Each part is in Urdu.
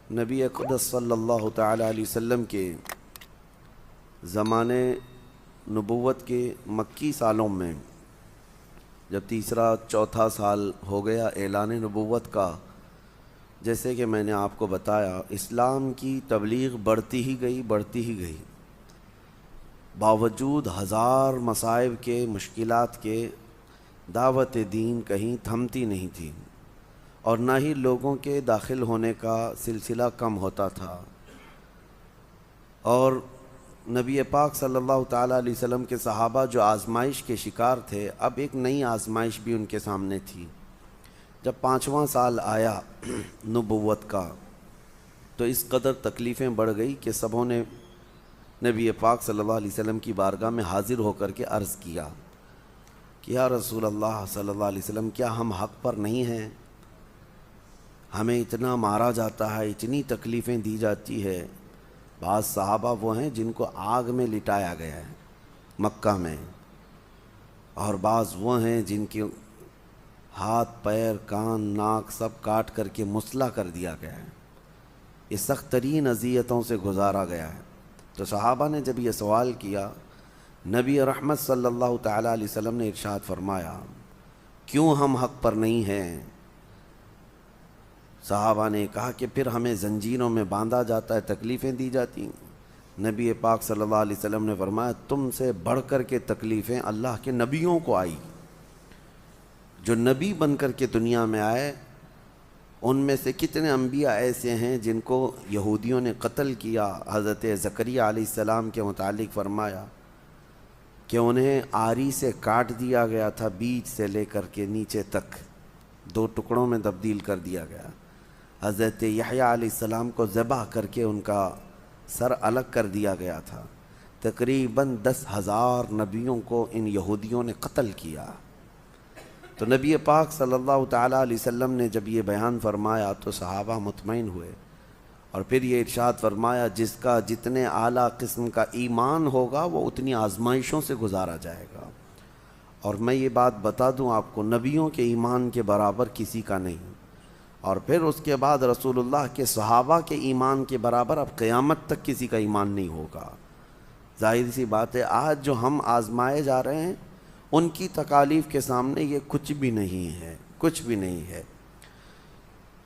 نبی اقدس صلی اللہ تعالیٰ علیہ وسلم کے زمانے نبوت کے مکی سالوں میں جب تیسرا چوتھا سال ہو گیا اعلان نبوت کا، جیسے کہ میں نے آپ کو بتایا، اسلام کی تبلیغ بڑھتی ہی گئی باوجود ہزار مصائب کے، مشکلات کے، دعوت دین کہیں تھمتی نہیں تھی اور نہ ہی لوگوں کے داخل ہونے کا سلسلہ کم ہوتا تھا۔ اور نبی پاک صلی اللہ تعالیٰ علیہ وسلم کے صحابہ جو آزمائش کے شکار تھے، اب ایک نئی آزمائش بھی ان کے سامنے تھی۔ جب 5واں سال آیا نبوت کا تو اس قدر تکلیفیں بڑھ گئی کہ سبوں نے نبی پاک صلی اللہ علیہ وسلم کی بارگاہ میں حاضر ہو کر کے عرض کیا کہ یا رسول اللہ صلی اللہ علیہ وسلم، کیا ہم حق پر نہیں ہیں؟ ہمیں اتنا مارا جاتا ہے، اتنی تکلیفیں دی جاتی ہے۔ بعض صحابہ وہ ہیں جن کو آگ میں لٹایا گیا ہے مکہ میں، اور بعض وہ ہیں جن کے ہاتھ، پیر، کان، ناک سب کاٹ کر کے مسلح کر دیا گیا ہے۔ یہ سخت ترین اذیتوں سے گزارا گیا ہے۔ تو صحابہ نے جب یہ سوال کیا، نبی رحمت صلی اللہ تعالیٰ علیہ وسلم نے ارشاد فرمایا، کیوں ہم حق پر نہیں ہیں؟ صحابہ نے کہا کہ پھر ہمیں زنجیروں میں باندھا جاتا ہے، تکلیفیں دی جاتی ہیں۔ نبی پاک صلی اللہ علیہ وسلم نے فرمایا، تم سے بڑھ کر کے تکلیفیں اللہ کے نبیوں کو آئی۔ جو نبی بن کر کے دنیا میں آئے، ان میں سے کتنے انبیاء ایسے ہیں جن کو یہودیوں نے قتل کیا۔ حضرت زکریا علیہ السلام کے متعلق فرمایا کہ انہیں آری سے کاٹ دیا گیا تھا، بیچ سے لے کر کے نیچے تک 2 ٹکڑوں میں تبدیل کر دیا گیا۔ حضرت یحییٰ علیہ السلام کو ذبح کر کے ان کا سر الگ کر دیا گیا تھا۔ تقریباً 10,000 نبیوں کو ان یہودیوں نے قتل کیا۔ تو نبی پاک صلی اللہ تعالیٰ علیہ وسلم نے جب یہ بیان فرمایا تو صحابہ مطمئن ہوئے، اور پھر یہ ارشاد فرمایا، جس کا جتنے اعلیٰ قسم کا ایمان ہوگا وہ اتنی آزمائشوں سے گزارا جائے گا۔ اور میں یہ بات بتا دوں آپ کو، نبیوں کے ایمان کے برابر کسی کا نہیں، اور پھر اس کے بعد رسول اللہ کے صحابہ کے ایمان کے برابر اب قیامت تک کسی کا ایمان نہیں ہوگا۔ ظاہر سی بات ہے، آج جو ہم آزمائے جا رہے ہیں ان کی تکالیف کے سامنے یہ کچھ بھی نہیں ہے۔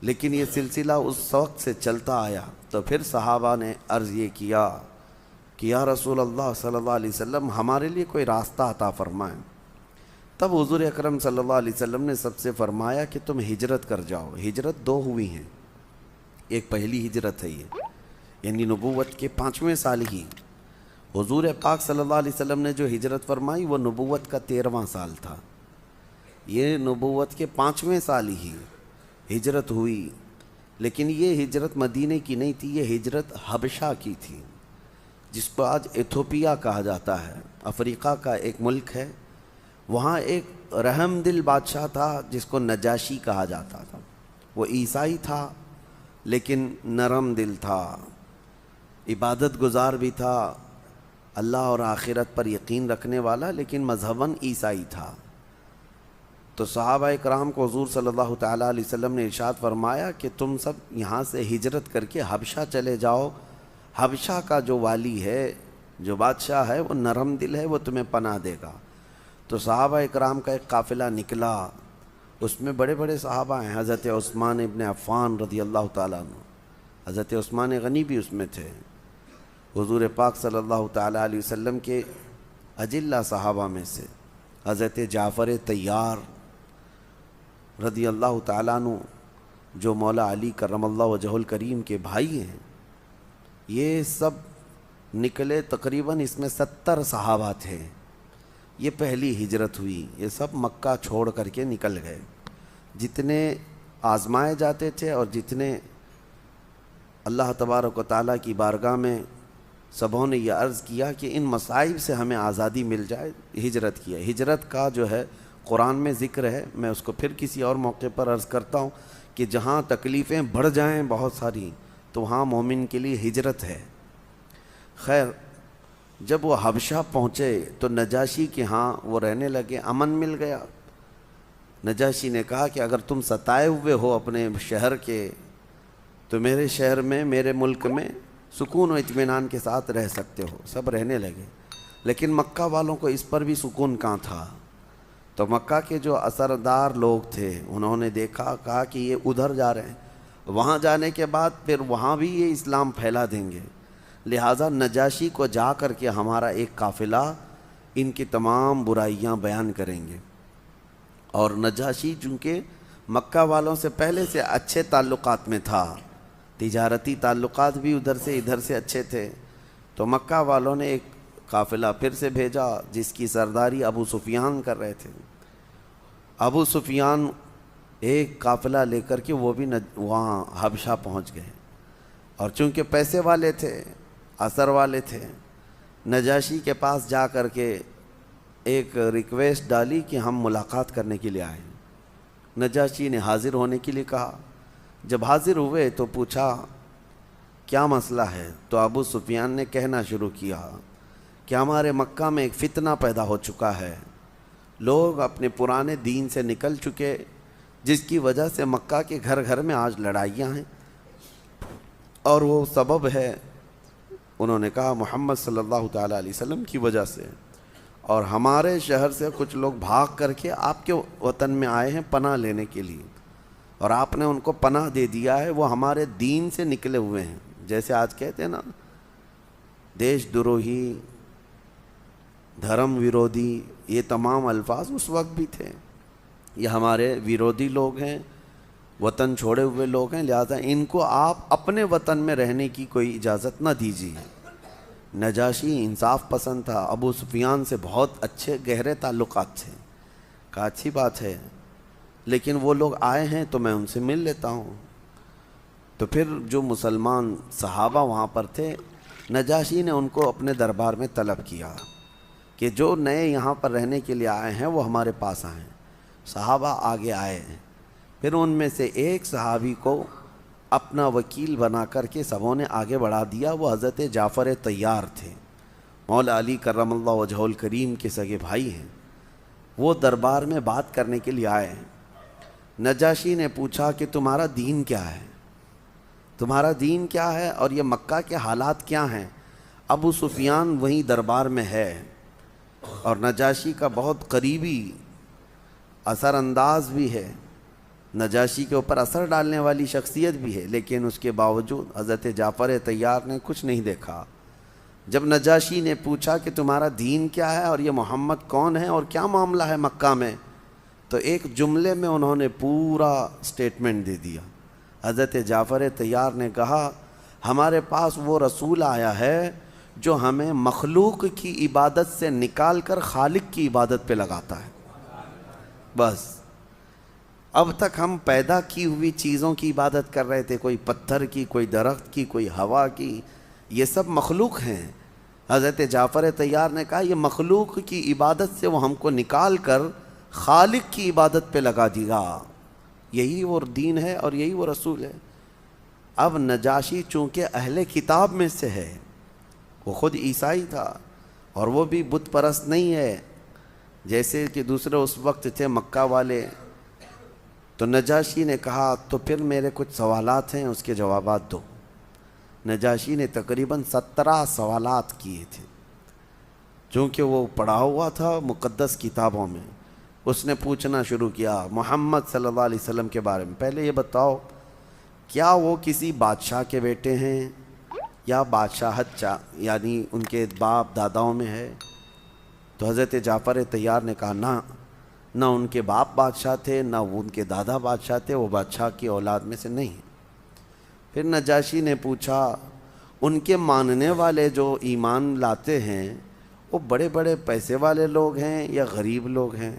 لیکن یہ سلسلہ اس وقت سے چلتا آیا، تو پھر صحابہ نے عرض یہ کیا کہ یا رسول اللہ صلی اللہ علیہ وسلم، ہمارے لیے کوئی راستہ عطا فرمائیں۔ تب حضور اکرم صلی اللہ علیہ وسلم نے سب سے فرمایا کہ تم ہجرت کر جاؤ۔ ہجرت 2 ہوئی ہیں، ایک پہلی ہجرت ہے یہ، یعنی نبوت کے 5ویں سال ہی حضور پاک صلی اللہ علیہ وسلم نے جو ہجرت فرمائی وہ نبوت کا 13واں سال تھا۔ یہ نبوت کے 5ویں سال ہی ہجرت ہوئی، لیکن یہ ہجرت مدینے کی نہیں تھی، یہ ہجرت حبشہ کی تھی، جس کو آج ایتھوپیا کہا جاتا ہے، افریقہ کا ایک ملک ہے۔ وہاں ایک رحم دل بادشاہ تھا جس کو نجاشی کہا جاتا تھا۔ وہ عیسائی تھا لیکن نرم دل تھا، عبادت گزار بھی تھا، اللہ اور آخرت پر یقین رکھنے والا، لیکن مذہباً عیسائی تھا۔ تو صحابہ اکرام کو حضور صلی اللہ تعالیٰ علیہ وسلم نے ارشاد فرمایا کہ تم سب یہاں سے ہجرت کر کے حبشہ چلے جاؤ، حبشہ کا جو والی ہے، جو بادشاہ ہے، وہ نرم دل ہے، وہ تمہیں پناہ دے گا۔ تو صحابہ اکرام کا ایک قافلہ نکلا، اس میں بڑے بڑے صحابہ ہیں، حضرت عثمان ابن عفان رضی اللہ تعالیٰ عنہ، حضرت عثمان غنی بھی اس میں تھے، حضور پاک صلی اللہ تعالیٰ علیہ وسلم کے اجلہ صحابہ میں سے حضرت جعفر طیار رضی اللہ تعالیٰ عنہ، جو مولا علی کرم اللہ وجہہ الکریم کے بھائی ہیں، یہ سب نکلے۔ تقریباً اس میں 70 صحابہ تھے۔ یہ پہلی ہجرت ہوئی، یہ سب مکہ چھوڑ کر کے نکل گئے۔ جتنے آزمائے جاتے تھے اور جتنے اللہ تبارک و تعالیٰ کی بارگاہ میں سبوں نے یہ عرض کیا کہ ان مصائب سے ہمیں آزادی مل جائے، ہجرت کیا۔ ہجرت کا جو ہے قرآن میں ذکر ہے، میں اس کو پھر کسی اور موقع پر عرض کرتا ہوں کہ جہاں تکلیفیں بڑھ جائیں بہت ساری تو وہاں مومن کے لیے ہجرت ہے۔ خیر، جب وہ حبشہ پہنچے تو نجاشی کے ہاں وہ رہنے لگے، امن مل گیا۔ نجاشی نے کہا کہ اگر تم ستائے ہوئے ہو اپنے شہر کے تو میرے شہر میں، میرے ملک میں سکون و اطمینان کے ساتھ رہ سکتے ہو۔ سب رہنے لگے، لیکن مکہ والوں کو اس پر بھی سکون کہاں تھا۔ تو مکہ کے جو اثردار لوگ تھے انہوں نے دیکھا، کہا کہ یہ ادھر جا رہے ہیں، وہاں جانے کے بعد پھر وہاں بھی یہ اسلام پھیلا دیں گے، لہٰذا نجاشی کو جا کر کے ہمارا ایک قافلہ ان کی تمام برائیاں بیان کریں گے۔ اور نجاشی چونکہ مکہ والوں سے پہلے سے اچھے تعلقات میں تھا، تجارتی تعلقات بھی ادھر سے ادھر سے اچھے تھے، تو مکہ والوں نے ایک قافلہ پھر سے بھیجا جس کی سرداری ابو سفیان کر رہے تھے۔ ابو سفیان ایک قافلہ لے کر کے وہ بھی وہاں حبشہ پہنچ گئے، اور چونکہ پیسے والے تھے، اثر والے تھے، نجاشی کے پاس جا کر کے ایک ریکویسٹ ڈالی کہ ہم ملاقات کرنے کے لیے آئے۔ نجاشی نے حاضر ہونے کے لیے کہا۔ جب حاضر ہوئے تو پوچھا کیا مسئلہ ہے، تو ابو سفیان نے کہنا شروع کیا کہ ہمارے مکہ میں ایک فتنہ پیدا ہو چکا ہے، لوگ اپنے پرانے دین سے نکل چکے، جس کی وجہ سے مکہ کے گھر گھر میں آج لڑائیاں ہیں، اور وہ سبب ہے، انہوں نے کہا، محمد صلی اللہ تعالیٰ علیہ وسلم کی وجہ سے، اور ہمارے شہر سے کچھ لوگ بھاگ کر کے آپ کے وطن میں آئے ہیں پناہ لینے کے لیے، اور آپ نے ان کو پناہ دے دیا ہے، وہ ہمارے دین سے نکلے ہوئے ہیں۔ جیسے آج کہتے ہیں نا، دیش دروہی، دھرم ویرودھی، یہ تمام الفاظ اس وقت بھی تھے۔ یہ ہمارے ویرودھی لوگ ہیں، وطن چھوڑے ہوئے لوگ ہیں، لہذا ان کو آپ اپنے وطن میں رہنے کی کوئی اجازت نہ دیجیے۔ نجاشی انصاف پسند تھا، ابو سفیان سے بہت اچھے گہرے تعلقات تھے، کہا اچھی بات ہے، لیکن وہ لوگ آئے ہیں تو میں ان سے مل لیتا ہوں۔ تو پھر جو مسلمان صحابہ وہاں پر تھے، نجاشی نے ان کو اپنے دربار میں طلب کیا کہ جو نئے یہاں پر رہنے کے لیے آئے ہیں وہ ہمارے پاس آئیں۔ صحابہ آگے آئے، پھر ان میں سے ایک صحابی کو اپنا وکیل بنا کر کے سبوں نے آگے بڑھا دیا، وہ حضرت جعفر طیار تھے، مولا علی کرم اللہ وجہہ الکریم کے سگے بھائی ہیں۔ وہ دربار میں بات کرنے کے لیے آئے۔ نجاشی نے پوچھا کہ تمہارا دین کیا ہے، تمہارا دین کیا ہے، اور یہ مکہ کے حالات کیا ہیں۔ ابو سفیان وہیں دربار میں ہے، اور نجاشی کا بہت قریبی اثر انداز بھی ہے، نجاشی کے اوپر اثر ڈالنے والی شخصیت بھی ہے، لیکن اس کے باوجود حضرت جعفر طیار نے کچھ نہیں دیکھا۔ جب نجاشی نے پوچھا کہ تمہارا دین کیا ہے اور یہ محمد کون ہے اور کیا معاملہ ہے مکہ میں، تو ایک جملے میں انہوں نے پورا سٹیٹمنٹ دے دیا۔ حضرت جعفر طیار نے کہا ہمارے پاس وہ رسول آیا ہے جو ہمیں مخلوق کی عبادت سے نکال کر خالق کی عبادت پہ لگاتا ہے۔ بس اب تک ہم پیدا کی ہوئی چیزوں کی عبادت کر رہے تھے، کوئی پتھر کی، کوئی درخت کی، کوئی ہوا کی، یہ سب مخلوق ہیں۔ حضرت جعفر طیار نے کہا یہ مخلوق کی عبادت سے وہ ہم کو نکال کر خالق کی عبادت پہ لگا دیا، یہی وہ دین ہے اور یہی وہ رسول ہے۔ اب نجاشی چونکہ اہل کتاب میں سے ہے، وہ خود عیسائی تھا، اور وہ بھی بت پرست نہیں ہے جیسے کہ دوسرے اس وقت تھے مکہ والے۔ تو نجاشی نے کہا تو پھر میرے کچھ سوالات ہیں، اس کے جوابات دو۔ نجاشی نے تقریباً 17 سوالات کیے تھے، چونکہ وہ پڑھا ہوا تھا مقدس کتابوں میں۔ اس نے پوچھنا شروع کیا محمد صلی اللہ علیہ وسلم کے بارے میں، پہلے یہ بتاؤ کیا وہ کسی بادشاہ کے بیٹے ہیں یا بادشاہت یعنی ان کے باپ داداؤں میں ہے؟ تو حضرت جعفر طیار نے کہا نہ ان کے باپ بادشاہ تھے، نہ ان کے دادا بادشاہ تھے، وہ بادشاہ کی اولاد میں سے نہیں۔ پھر نجاشی نے پوچھا ان کے ماننے والے جو ایمان لاتے ہیں وہ بڑے بڑے پیسے والے لوگ ہیں یا غریب لوگ ہیں؟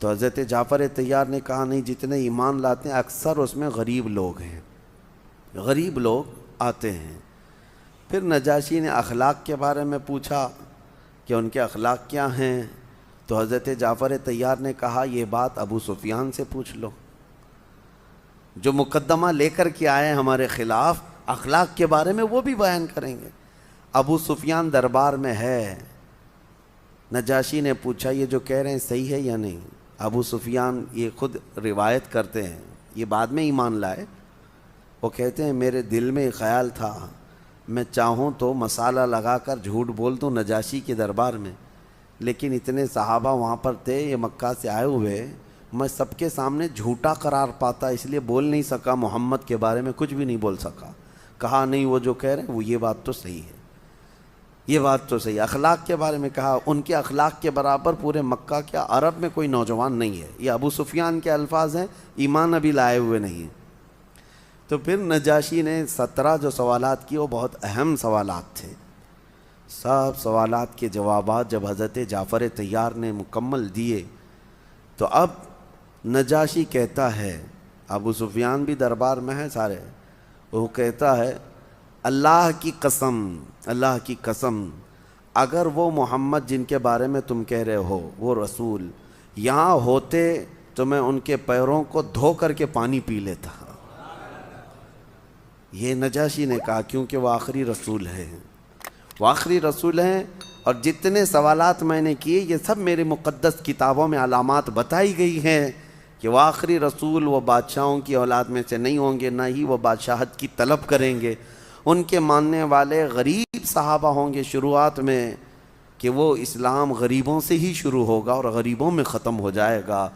تو حضرت جعفر طیار نے کہا نہیں، جتنے ایمان لاتے ہیں اکثر اس میں غریب لوگ ہیں، غریب لوگ آتے ہیں۔ پھر نجاشی نے اخلاق کے بارے میں پوچھا کہ ان کے اخلاق کیا ہیں، تو حضرت جعفر طیار نے کہا یہ بات ابو سفیان سے پوچھ لو، جو مقدمہ لے کر کے آئے ہمارے خلاف، اخلاق کے بارے میں وہ بھی بیان کریں گے۔ ابو سفیان دربار میں ہے، نجاشی نے پوچھا یہ جو کہہ رہے ہیں صحیح ہے یا نہیں؟ ابو سفیان یہ خود روایت کرتے ہیں، یہ بعد میں ایمان لائے، وہ کہتے ہیں میرے دل میں خیال تھا میں چاہوں تو مسالہ لگا کر جھوٹ بول دوں نجاشی کے دربار میں، لیکن اتنے صحابہ وہاں پر تھے، یہ مکہ سے آئے ہوئے، میں سب کے سامنے جھوٹا قرار پاتا، اس لیے بول نہیں سکا، محمد کے بارے میں کچھ بھی نہیں بول سکا۔ کہا نہیں، وہ جو کہہ رہے ہیں وہ یہ بات تو صحیح ہے، یہ بات تو صحیح ہے۔ اخلاق کے بارے میں کہا، ان کے اخلاق کے برابر پورے مکہ کے عرب میں کوئی نوجوان نہیں ہے۔ یہ ابو سفیان کے الفاظ ہیں، ایمان ابھی لائے ہوئے نہیں ہیں۔ تو پھر نجاشی نے 17 جو سوالات کیے وہ بہت اہم سوالات تھے۔ سب سوالات کے جوابات جب حضرت جعفر طیار نے مکمل دیے تو اب نجاشی کہتا ہے، ابو سفیان بھی دربار میں ہے سارے، وہ کہتا ہے اللہ کی قسم، اللہ کی قسم، اگر وہ محمد جن کے بارے میں تم کہہ رہے ہو وہ رسول یہاں ہوتے تو میں ان کے پیروں کو دھو کر کے پانی پی لیتا۔ یہ نجاشی نے کہا کیونکہ وہ آخری رسول ہے، وہ آخری رسول ہیں، اور جتنے سوالات میں نے کیے یہ سب میرے مقدس کتابوں میں علامات بتائی گئی ہیں کہ وہ آخری رسول، وہ بادشاہوں کی اولاد میں سے نہیں ہوں گے، نہ ہی وہ بادشاہت کی طلب کریں گے۔ ان کے ماننے والے غریب صحابہ ہوں گے شروعات میں، کہ وہ اسلام غریبوں سے ہی شروع ہوگا اور غریبوں میں ختم ہو جائے گا۔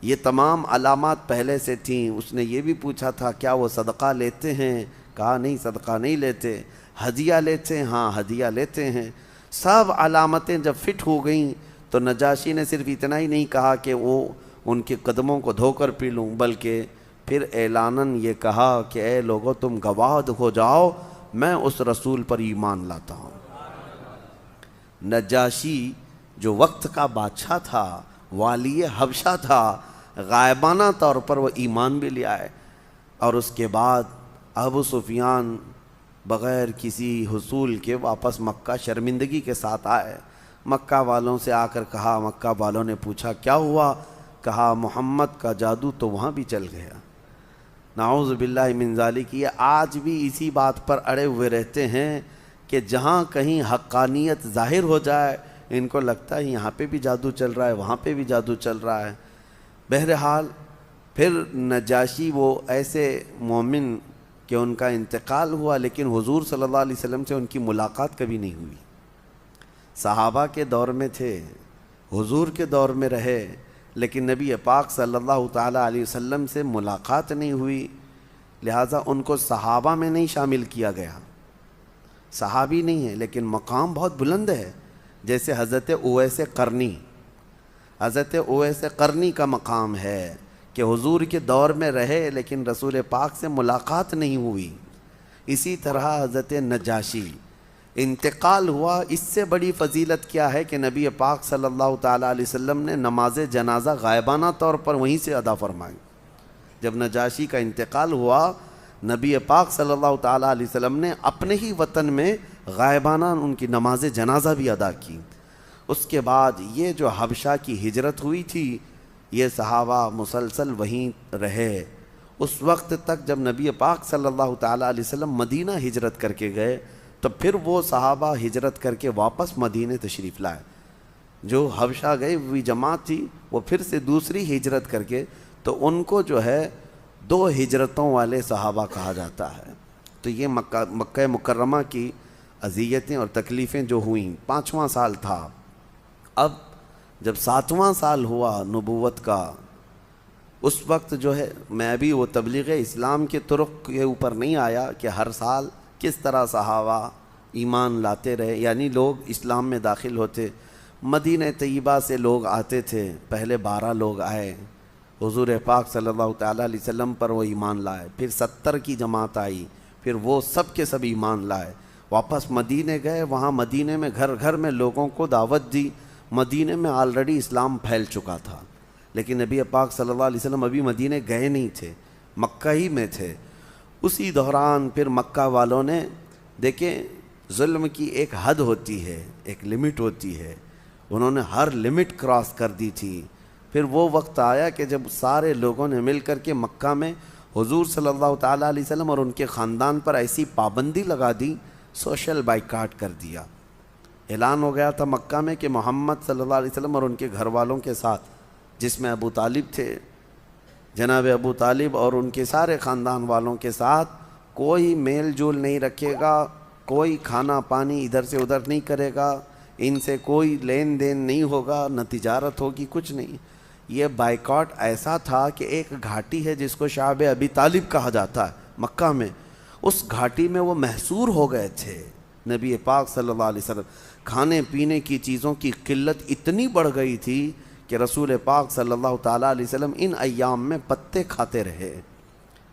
یہ تمام علامات پہلے سے تھیں۔ اس نے یہ بھی پوچھا تھا کیا وہ صدقہ لیتے ہیں؟ کہا نہیں، صدقہ نہیں لیتے۔ ہدیہ لیتے ہیں؟ ہاں ہدیہ لیتے ہیں۔ سب علامتیں جب فٹ ہو گئیں تو نجاشی نے صرف اتنا ہی نہیں کہا کہ وہ ان کے قدموں کو دھو کر پی لوں، بلکہ پھر اعلاناً یہ کہا کہ اے لوگو تم گواہ ہو جاؤ میں اس رسول پر ایمان لاتا ہوں۔ نجاشی جو وقت کا بادشاہ تھا، والی حبشہ تھا، غائبانہ طور پر وہ ایمان بھی لے آئے، اور اس کے بعد ابو سفیان بغیر کسی حصول کے واپس مکہ شرمندگی کے ساتھ آئے۔ مکہ والوں سے آ کر کہا، مکہ والوں نے پوچھا کیا ہوا؟ کہا محمد کا جادو تو وہاں بھی چل گیا۔ نعوذ باللہ من ذالک، یہ آج بھی اسی بات پر اڑے ہوئے رہتے ہیں کہ جہاں کہیں حقانیت ظاہر ہو جائے ان کو لگتا ہے یہاں پہ بھی جادو چل رہا ہے، وہاں پہ بھی جادو چل رہا ہے۔ بہرحال پھر نجاشی وہ ایسے مومن کہ ان کا انتقال ہوا، لیکن حضور صلی اللہ علیہ وسلم سے ان کی ملاقات کبھی نہیں ہوئی۔ صحابہ کے دور میں تھے، حضور کے دور میں رہے، لیکن نبی پاک صلی اللہ تعالیٰ علیہ وسلم سے ملاقات نہیں ہوئی، لہٰذا ان کو صحابہ میں نہیں شامل کیا گیا۔ صحابی نہیں ہے لیکن مقام بہت بلند ہے، جیسے حضرت اویس قرنی، حضرت اویس قرنی کا مقام ہے کہ حضور کے دور میں رہے لیکن رسول پاک سے ملاقات نہیں ہوئی۔ اسی طرح حضرت نجاشی انتقال ہوا، اس سے بڑی فضیلت کیا ہے کہ نبی پاک صلی اللہ تعالیٰ علیہ وسلم نے نماز جنازہ غائبانہ طور پر وہیں سے ادا فرمائی۔ جب نجاشی کا انتقال ہوا، نبی پاک صلی اللہ تعالیٰ علیہ وسلم نے اپنے ہی وطن میں غائبانہ ان کی نماز جنازہ بھی ادا کی۔ اس کے بعد یہ جو حبشہ کی ہجرت ہوئی تھی، یہ صحابہ مسلسل وہیں رہے۔ اس وقت تک جب نبی پاک صلی اللہ تعالیٰ علیہ وسلم مدینہ ہجرت کر کے گئے تو پھر وہ صحابہ ہجرت کر کے واپس مدینہ تشریف لائے۔ جو حبشہ گئی ہوئی جماعت تھی وہ پھر سے دوسری ہجرت کر کے، تو ان کو جو ہے 2 ہجرتوں والے صحابہ کہا جاتا ہے۔ تو یہ مکہ مکرمہ کی اذیتیں اور تکلیفیں جو ہوئیں، 5واں سال تھا۔ اب جب 7واں سال ہوا نبوت کا، اس وقت جو ہے میں بھی وہ تبلیغ اسلام کے طرق کے اوپر نہیں آیا کہ ہر سال کس طرح صحابہ ایمان لاتے رہے، یعنی لوگ اسلام میں داخل ہوتے۔ مدینہ طیبہ سے لوگ آتے تھے، پہلے 12 لوگ آئے، حضور پاک صلی اللہ تعالیٰ علیہ وسلم پر وہ ایمان لائے، پھر 70 کی جماعت آئی، پھر وہ سب کے سب ایمان لائے، واپس مدینہ گئے، وہاں مدینہ میں گھر گھر میں لوگوں کو دعوت دی۔ مدینہ میں آلریڈی اسلام پھیل چکا تھا، لیکن نبی پاک صلی اللہ علیہ وسلم ابھی مدینہ گئے نہیں تھے، مکہ ہی میں تھے۔ اسی دوران پھر مکہ والوں نے، دیکھیں ظلم کی ایک حد ہوتی ہے، ایک لمٹ ہوتی ہے، انہوں نے ہر لمٹ کراس کر دی تھی۔ پھر وہ وقت آیا کہ جب سارے لوگوں نے مل کر کے مکہ میں حضور صلی اللہ تعالیٰ علیہ وسلم اور ان کے خاندان پر ایسی پابندی لگا دی، سوشل بائیکاٹ کر دیا۔ اعلان ہو گیا تھا مکہ میں کہ محمد صلی اللہ علیہ وسلم اور ان کے گھر والوں کے ساتھ، جس میں ابو طالب تھے، جناب ابو طالب اور ان کے سارے خاندان والوں کے ساتھ کوئی میل جول نہیں رکھے گا، کوئی کھانا پانی ادھر سے ادھر نہیں کرے گا، ان سے کوئی لین دین نہیں ہوگا، نہ تجارت ہوگی، کچھ نہیں۔ یہ بائیکاٹ ایسا تھا کہ ایک گھاٹی ہے جس کو شعب ابی طالب کہا جاتا ہے مکہ میں، اس گھاٹی میں وہ محصور ہو گئے تھے۔ نبی پاک صلی اللہ علیہ وسلم، کھانے پینے کی چیزوں کی قلت اتنی بڑھ گئی تھی کہ رسول پاک صلی اللہ تعالیٰ علیہ وسلم ان ایام میں پتے کھاتے رہے،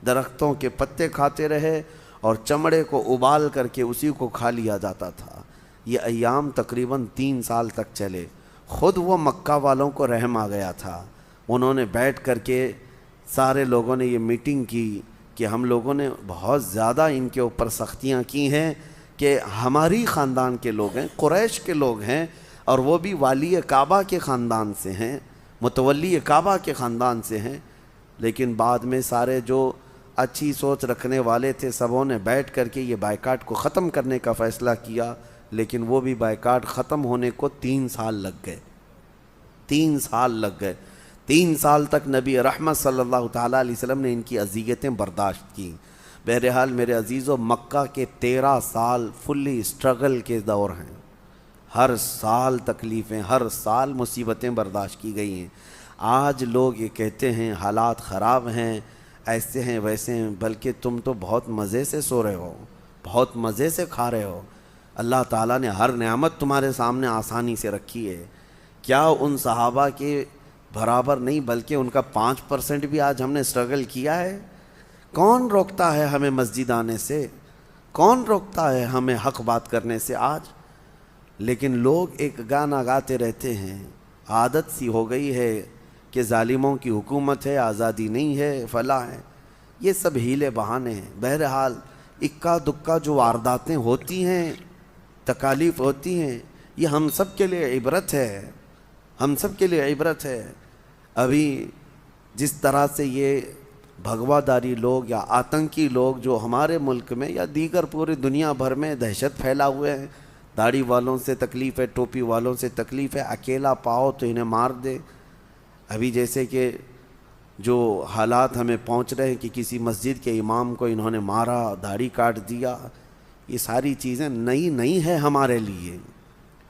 درختوں کے پتے کھاتے رہے اور چمڑے کو ابال کر کے اسی کو کھا لیا جاتا تھا۔ یہ ایام تقریباً 3 سال تک چلے۔ خود وہ مکہ والوں کو رحم آ گیا تھا، انہوں نے بیٹھ کر کے سارے لوگوں نے یہ میٹنگ کی کہ ہم لوگوں نے بہت زیادہ ان کے اوپر سختیاں کی ہیں کہ ہماری خاندان کے لوگ ہیں، قریش کے لوگ ہیں، اور وہ بھی والی کعبہ کے خاندان سے ہیں، متولی کعبہ کے خاندان سے ہیں۔ لیکن بعد میں سارے جو اچھی سوچ رکھنے والے تھے سبوں نے بیٹھ کر کے یہ بائیکاٹ کو ختم کرنے کا فیصلہ کیا، لیکن وہ بھی بائیکاٹ ختم ہونے کو 3 سال لگ گئے۔ 3 سال لگ گئے۔ 3 سال تک نبی رحمت صلی اللہ تعالیٰ علیہ وسلم نے ان کی اذیتیں برداشت کیں۔ بہرحال میرے عزیزو، مکہ کے 13 سال فلی اسٹرگل کے دور ہیں، ہر سال تکلیفیں، ہر سال مصیبتیں برداشت کی گئی ہیں۔ آج لوگ یہ کہتے ہیں حالات خراب ہیں، ایسے ہیں ویسے ہیں، بلکہ تم تو بہت مزے سے سو رہے ہو، بہت مزے سے کھا رہے ہو۔ اللہ تعالیٰ نے ہر نعمت تمہارے سامنے آسانی سے رکھی ہے۔ کیا ان صحابہ کے برابر نہیں بلکہ ان کا 5% بھی آج ہم نے اسٹرگل کیا ہے؟ کون روکتا ہے ہمیں مسجد آنے سے؟ کون روکتا ہے ہمیں حق بات کرنے سے آج؟ لیکن لوگ ایک گانا گاتے رہتے ہیں، عادت سی ہو گئی ہے کہ ظالموں کی حکومت ہے، آزادی نہیں ہے، فلاں ہے، یہ سب ہیلے بہانے ہیں۔ بہرحال اکا دکا جو وارداتیں ہوتی ہیں، تکالیف ہوتی ہیں، یہ ہم سب کے لیے عبرت ہے، ہم سب کے لیے عبرت ہے۔ ابھی جس طرح سے یہ بھگوا داری لوگ یا آتنکی لوگ جو ہمارے ملک میں یا دیگر پوری دنیا بھر میں دہشت پھیلا ہوئے ہیں، داڑھی والوں سے تکلیف ہے، ٹوپی والوں سے تکلیف ہے، اکیلا پاؤ تو انہیں مار دے۔ ابھی جیسے کہ جو حالات ہمیں پہنچ رہے ہیں کہ کسی مسجد کے امام کو انہوں نے مارا، داڑھی کاٹ دیا، یہ ساری چیزیں نئی نہیں ہے ہمارے لیے،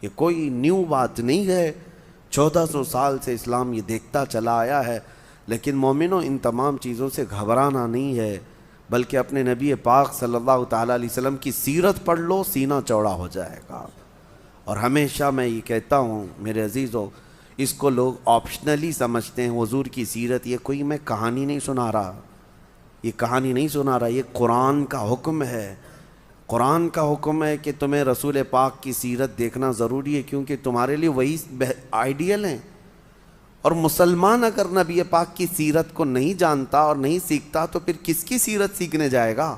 یہ کوئی نیو بات نہیں ہے۔ 1400 سال سے اسلام یہ دیکھتا چلا آیا ہے۔ لیکن مومنوں، ان تمام چیزوں سے گھبرانا نہیں ہے، بلکہ اپنے نبی پاک صلی اللہ تعالیٰ علیہ وسلم کی سیرت پڑھ لو، سینہ چوڑا ہو جائے گا۔ اور ہمیشہ میں یہ کہتا ہوں میرے عزیزو، اس کو لوگ آپشنلی سمجھتے ہیں، حضور کی سیرت، یہ کوئی میں کہانی نہیں سنا رہا، یہ کہانی نہیں سنا رہا، یہ قرآن کا حکم ہے۔ قرآن کا حکم ہے کہ تمہیں رسول پاک کی سیرت دیکھنا ضروری ہے، کیونکہ تمہارے لیے وہی آئیڈیل ہیں۔ اور مسلمان اگر نبی پاک کی سیرت کو نہیں جانتا اور نہیں سیکھتا تو پھر کس کی سیرت سیکھنے جائے گا؟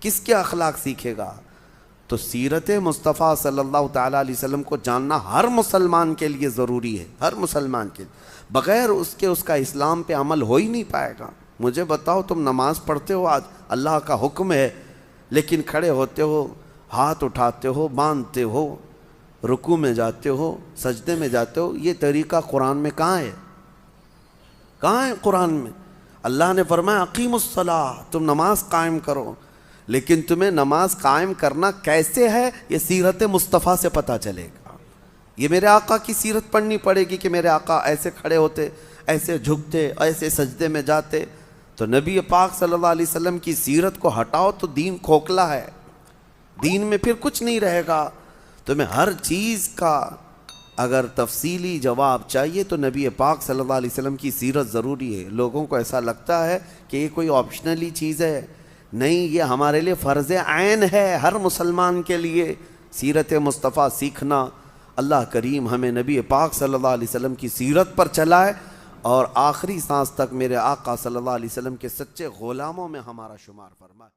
کس کے اخلاق سیکھے گا؟ تو سیرت مصطفیٰ صلی اللہ تعالیٰ علیہ وسلم کو جاننا ہر مسلمان کے لیے ضروری ہے، ہر مسلمان کے لیے۔ بغیر اس کے اس کا اسلام پہ عمل ہو ہی نہیں پائے گا۔ مجھے بتاؤ، تم نماز پڑھتے ہو، آج اللہ کا حکم ہے، لیکن کھڑے ہوتے ہو، ہاتھ اٹھاتے ہو، باندھتے ہو، رکوع میں جاتے ہو، سجدے میں جاتے ہو، یہ طریقہ قرآن میں کہاں ہے؟ کہاں ہے قرآن میں؟ اللہ نے فرمایا اقیموا الصلاۃ، تم نماز قائم کرو، لیکن تمہیں نماز قائم کرنا کیسے ہے یہ سیرت مصطفیٰ سے پتہ چلے گا۔ یہ میرے آقا کی سیرت پڑھنی پڑے گی کہ میرے آقا ایسے کھڑے ہوتے، ایسے جھکتے، ایسے سجدے میں جاتے۔ تو نبی پاک صلی اللہ علیہ وسلم کی سیرت کو ہٹاؤ تو دین کھوکھلا ہے، دین میں پھر کچھ نہیں رہے گا۔ تمہیں ہر چیز کا اگر تفصیلی جواب چاہیے تو نبی پاک صلی اللہ علیہ وسلم کی سیرت ضروری ہے۔ لوگوں کو ایسا لگتا ہے کہ یہ کوئی آپشنلی چیز ہے، نہیں، یہ ہمارے لیے فرض عین ہے، ہر مسلمان کے لیے سیرت مصطفیٰ سیکھنا۔ اللہ کریم ہمیں نبی پاک صلی اللہ علیہ وسلم کی سیرت پر چلائے اور آخری سانس تک میرے آقا صلی اللہ علیہ وسلم کے سچے غلاموں میں ہمارا شمار فرمائے۔